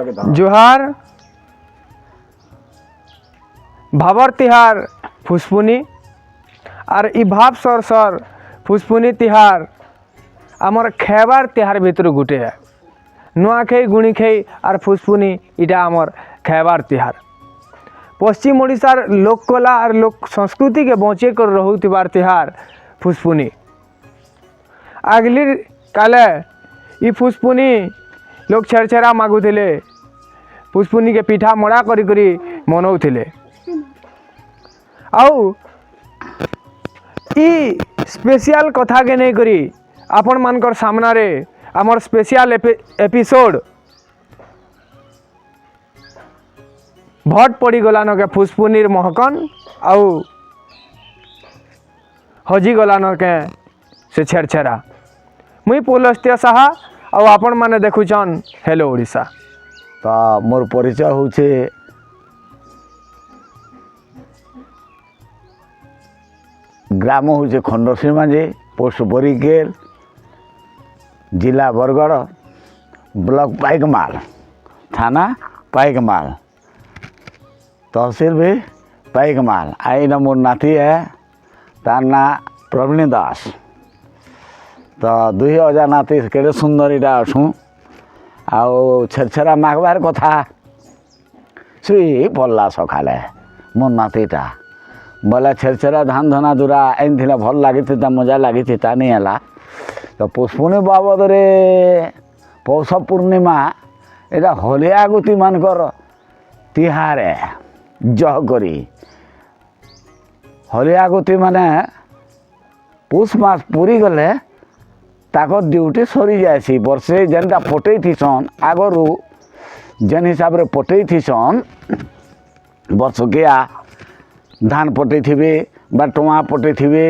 जोहार भाबर तिहार फुसपुनी और इ भाव सर सर फुसपुनी तिहार आमर खेबार तिहार भितर गुटे है। नुआखाई गुणीखाई और फुसपुनी इटा आमर खेबार तिहार। पश्चिम ओडिशार लोककला और लोक संस्कृति के बचे कर रहुथिबार तिहार फुसपुनी। आगली काले इ फुसपुनी लोग छेरछेरा मागुथिले, फुसपुनी के पिठा मड़ा करी करी मनौथिले। आउ इ स्पेशल कथा के नहीं करी आपण मानकर सामना रे आमर स्पेशल एपिसोड भट पड़ी गलान के फुसपुनीर महकन आउ हजी गलान के से छेरछेरा। मुई पुलस्त्य साहा आउ आपण माने देखुछन हेलो ओडिशा। तो मोर परिचय होचे ग्राम होचे खंडसिमांजे, पोस्ट बरिकेल, जिला बरगढ़, ब्लॉक पाइकमाल, थाना पाइकमाल, तहसील भी पाइकमाल। आई न मोर नाती है तार ना प्रवीण दास। तो दुई हजार नाती केड़े सुंदर इटा अछू। आउ छेरछेरा मागबार कथा सुई पड़ला सकाले मोर नातीटा बोले छेरछेरा धान धना दूरा आईन थिला भल लगी मजा लगी नहीं है। तो पुष्पुनी बाबद रे पौष पूर्णिमा एटा हलिया गुती मानकर तिहार जह करी हलिया गुती माने पुष मास पूरी गले ताको ड्यूटी सरी जाएसी। वर्षे जेनटा पटई थीसन आगरू जेन हिसाब रे पटई थीसन वर्षकिया धान पटई थिबे बा टोआ पटई थिबे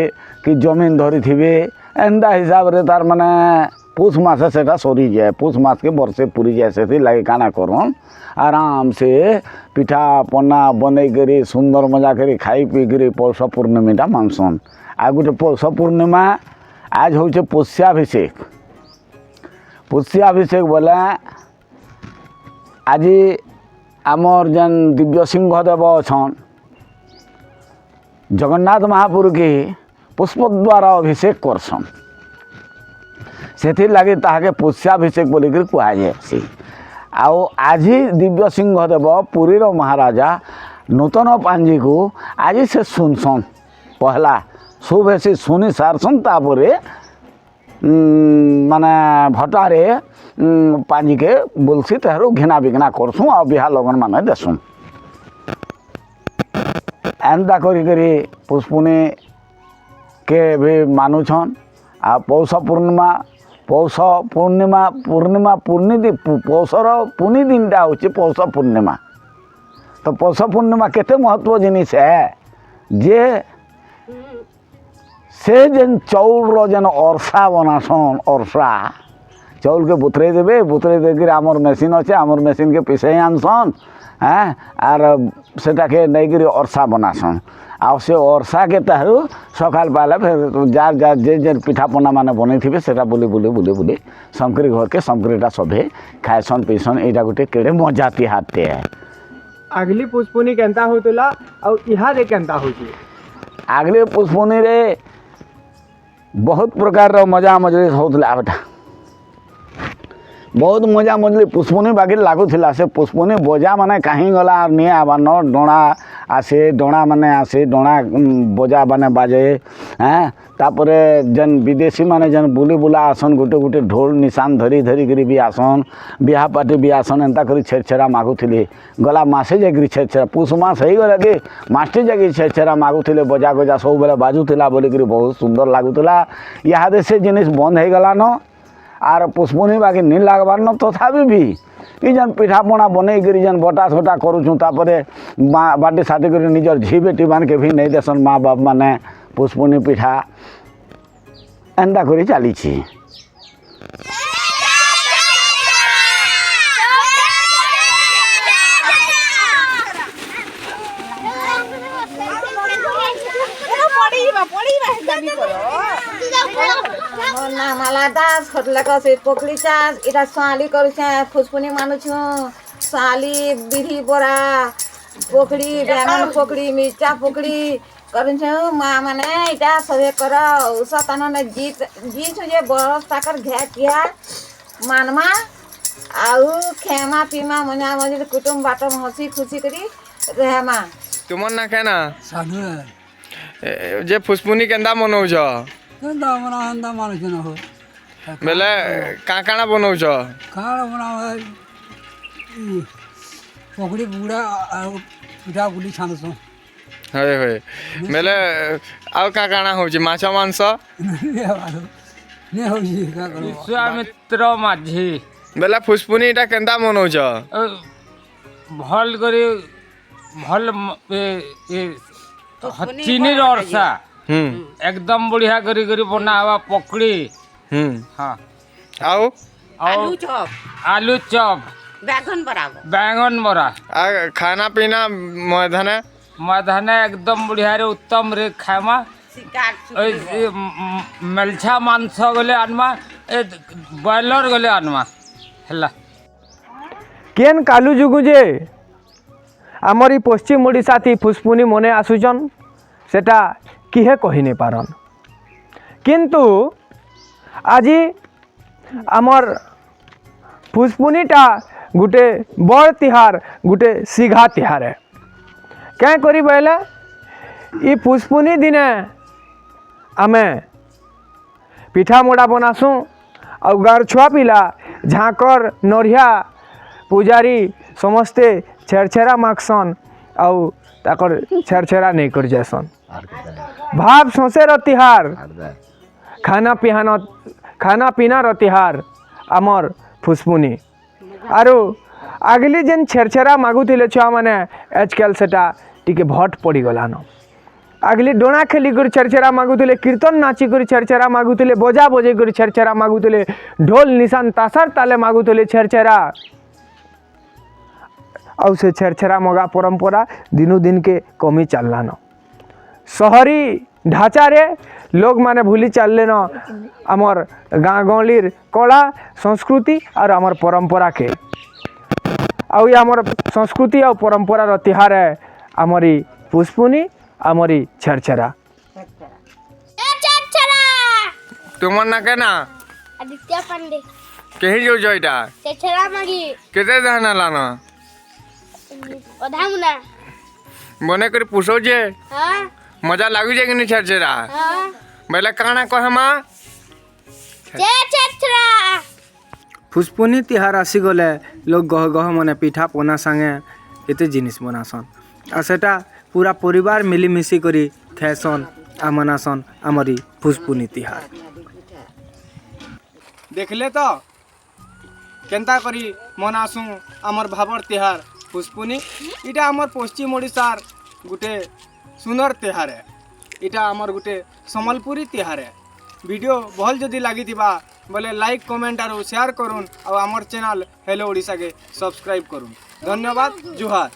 कि जमीन धरी थिबे एंदा हिसाब रे तार माने पुष मासे सेटा सरी जाए। पुष मास के वर्षे पूरी जाए से लगे काना करन आराम से पिठा पना बनै करी सुंदर मजा करी खाई पी करी पौष पूर्णिमाटा मानसन। आ गोटे पौष पूर्णिमा आज हूँ पुष्याभिषेक। पुष्याभिषेक बोले आज आमर जेन दिव्य सिंह देव अच्छन जगन्नाथ महापुर की पुष्प द्वारा अभिषेक करसन से लगे ताके पुष्याभिषेक बोलिक कहुए। आउ आज दिव्य सिंह देव पुरीर महाराजा नूतन पांजी को आज से सुनसन पहला सुभेसी सुनी सारसन तापरे माने भटारे पांजी के बोलसी तेहरू घिना बिघना करसुँ आ बिहा लगन माने देसुँ। एंता करी करी पुष्पुनी के भी मानुछन। आ पौष पूर्णिमा पौषर पुनी दिनटा होची पौष पूर्णिमा। तो पौष पूर्णिमा केते महत्व जिनिस है जे से जेन चौल जेन अरसा बनासन अरसा चौल के बुतरे देवे बुतरे देकर आमर मेसीन अच्छे आमर मेसीन के पिसे आनसन हाँ आर सेटा के नईकरी अरसा बनासन। आ से अरसा के तारू सकाल पाले फिर जार जार जे जे पिठा पना माने बनै थिबे सेटा बुली बुली बुली बुली संकरी घर के संकरीटा सभे खाएसन पीसन। एटा गोटे केड़े मजा तिहारते है। अगली पुष्पुनी केंता होतला और इहारे केंता होची। अगले पुष्पुनी रे बहुत प्रकार मजा मजलिस होतला बेटा बहुत मजा मजली पुष्पुनी बाकी लागुला। से पुष्पुनी बजा माने कहीं गला नहीं आबार न डोणा आसे डोणा माने आसे डोणा बजा माने बाजे हैं। तापरे जेन विदेशी माने जेन बुली बुला आसन गोटे गोटे ढोल निशान धरी धरी करी भी आसन बिहा पार्टी भी आसन एंता करी छेरछेरा मागुथिले। गला मासे जाकरी छेरछेरा पुष मास हो गला कि मास्टे जाकरी छेरछेरा मागुथिले बजा गजा सब बेले बाजुला बोलिकी बहुत सुंदर लगुला। इहादे से जिनिस बंद हो गला न आर पुष्पुनी बाकी नहीं लगबार न तथापि भी जेन पिठा पना बनै करी जेन बटा छटा करूँ तापरे बाटी साटी कर निजर झी बेटी मान के भी नहीं देसन माँ बाप माने पुष्पुनी पिठा एंता करी चली। ना माला दास खटला कसे पोकली चास इटा स्वाली करू फुसपुनी मानु छु साली बिरी बरा पोखड़ी बैंगन पोखड़ी मिर्चा पोखड़ी करिन्छ माँ माने इटा सबे कर सतान ने जीत जीत जे बरस ताकर घे किया मानमा आउ खेमा पीमा मजा मजी कुटुम बाटम हंसी खुशी करी रहमा तुमन ना कहना साधु जे फुसपुनी केंदा बनौछ केंदा बना हंदा मानुष न हो बेले काकाना बनौछ खाना बनावे पकड़ी बुड़ा और पिठा गुली छानसो हय हय बेले आउ काकाना होछ माछ मांस ने हो जी का करो विश्वामित्र माझी बेले फुसपुनी इटा केंदा बनौछ भल करे भल चीनी रसा एकदम बढ़िया करी करी बना हुआ पकड़ी हाँ आउ आलू चॉप बैंगन बरा आ खाना पीना मैदाने मैदाने एकदम बढ़िया रे उत्तम रे खामा मेलछा मांस गले आनमा बॉयलर गले आनमा ହେଲା केन कालू जुगु जे आमरी पश्चिम ओडिशा थी फुसपुनी मने आसुचन सेटा किहे कहि नै पारन किंतु आजी आमर फुसपुनीटा गुटे बड़ तिहार गुटे सिघा तिहार है क्या करी बोले ई फुसपुनी दिने आमे पिठा मोड़ा बनासु और गार छुआ पिला झाकर नरिया पूजारी समस्ते छेरछेरा मागसन आउ ताकर छेरछेरा नहीं कर जासन भाव सौसे तिहार खाना पीना तिहार आमर फुसपुनी आरु आगली जेन छेरछेरा मागुले छुआ मैंने आजकल सेटा टिके भट पड़ी गलान आगली डोना खेली कर छेरछेरा मागुले कीर्तन नाची कर छेरछेरा मागुले बजा बजे कर छेरछेरा मागुले ढोल निशान तासार ताले मागुले छेरछेरा और से छेरछेरा मगा परंपरा दिनू दिन के कमी चललान शहरी ढांचा रे लोग माने भूली चलले न आमर गाँ गहलीर कला संस्कृति और आमर परंपरा के आउ आमर संस्कृति और परंपरा तिहार है आमरी फुसपुनी आमरी छेरछेरा तुमन ना केना आदित्य पांडे कहीं जो जोइटा छेरछेरा मागी केते दहना लाना ओधा मुना बने कर पुछो जे हां मजा लागु जे कि छेरछेरा हां बेले काना कहमा छेरछेरा फुसपुनी तिहार आसी गले लोग गह गह मने पिठा पना संगे एते जिनिस बनासन आ सेटा पूरा परिवार मिलीमिशी करी खाएसन आ मनासन आमरी फुसपुनी तिहार देखले तो केंता करी मनासु आमर भाबर तिहार फुसपुनी इटा आमर पश्चिम ओडिशार गुटे सुंदर तिहार है इटा आमर गुटे सम्बलपुरी तिहार है वीडियो भल जदि लगी बोले लाइक कमेंट और शेयर करूँ और आमर चैनल हेलो ओडिशा के सब्सक्राइब करूँ धन्यवाद जुहार।